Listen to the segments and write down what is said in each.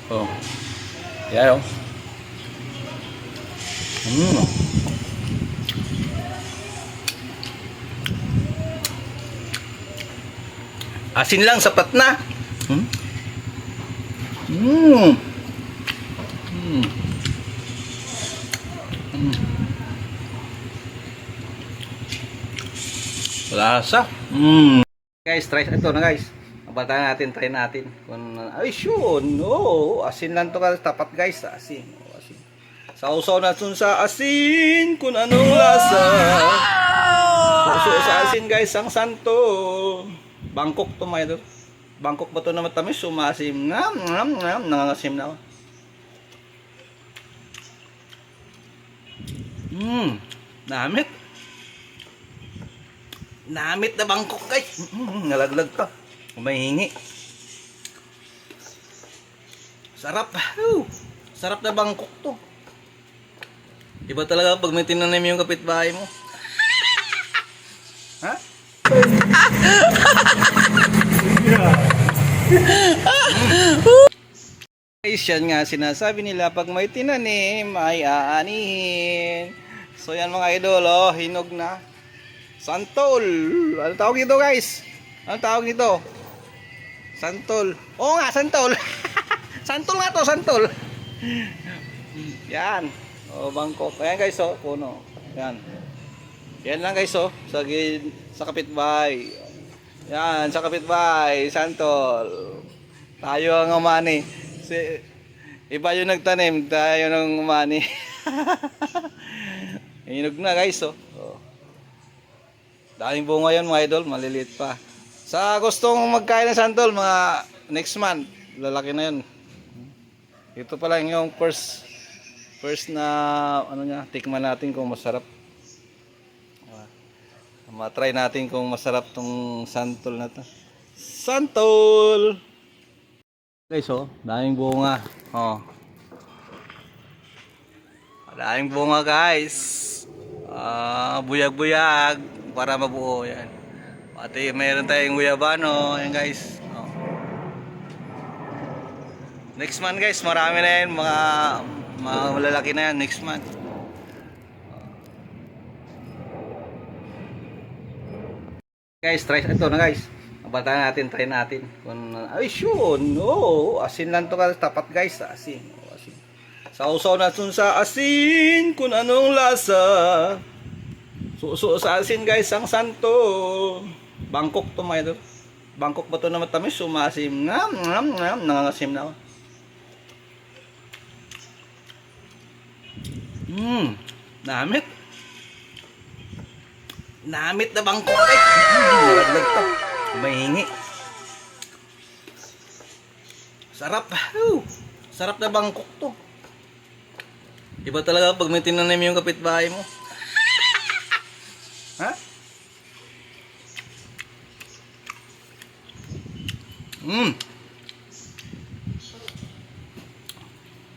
Oh. Yan oh. Mm. Asin lang, sapat na. Hmm? Mm. Mm. Mm. Lasa. Mm. Guys, try ito na guys. Bata natin, try natin. Kung ay sure, no. Asin lang to guys, tapat guys, asin. Oh, asin. Sausaw na dun sa asin, kung anong lasa. So sa asin guys, ang santo. Bangkok to mga idol. Bangkok ba to na matamis? Sumasim. Nangangasim na ako. Namit. Namit na Bangkok guys. Nalaglag pa. Umahingi. Sarap. Sarap na Bangkok to. Iba talaga pag may tinanim yung kapitbahay mo. Ha? Guys, yan nga sinasabi nila pag may tinanim ay aanihin. So yan mga idol, oh, hinog na. Santol. Ano tawag dito guys? Ano tawag dito? Santol. Oo nga, santol. Santol nga to, santol. Yan. Oh, Bangkok. Ayan guys, oh, puno. Yan. Yan lang guys, oh, sa kapitbahay. Yan, sa kapitbahay, santol. Tayo ang umani. Iba yung nagtanim, tayo nang umani. Hinog na guys, oh. Oh. Daming bunga yan mga idol, maliliit pa. Sa gustong magkain ng santol, mga next month, lalaki na yun. Ito pa lang yung first na ano niya, tikman natin kung masarap. Ma-try natin kung masarap tong santol na to. Santol! Guys, oh, daming bunga. Oh. Daming bunga, guys. Buyag-buyag para mabuo yan. Pati mayroon tayong guyabano, yan guys. Oh. Next month guys, marami na yan, mga malalaki na yan next month. Guys, try ito na guys. Bata natin, try natin. Kung ay sure, no. Asin lang to guys, tapat guys, asin. Oh, asin. Sausaw na dun sa asin, kung anong lasa. So sa asin guys, ang santo. Bangkok to mga idol. Bangkok ba to na matamis? Sumasim. Nangangasim na ako. Namit. Namit na Bangkok guys. Nalaglag pa. Umahingi. Sarap. Sarap na Bangkok to. Iba talaga pag may tinanim yung kapitbahay mo. Ha?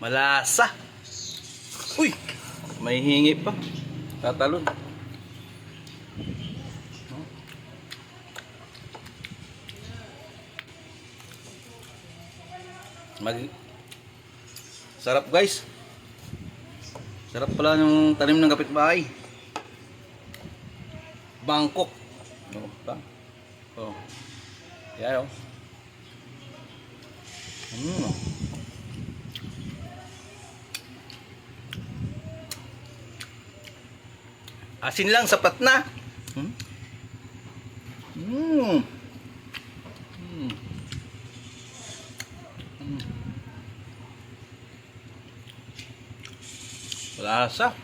Malasa. Uy, may hingi pa. Tatalon. Sarap guys. Sarap pala yung tanim ng kapitbahay. Bangkok. Oh. Yan oh. Asin lang, sapat na. Lasa.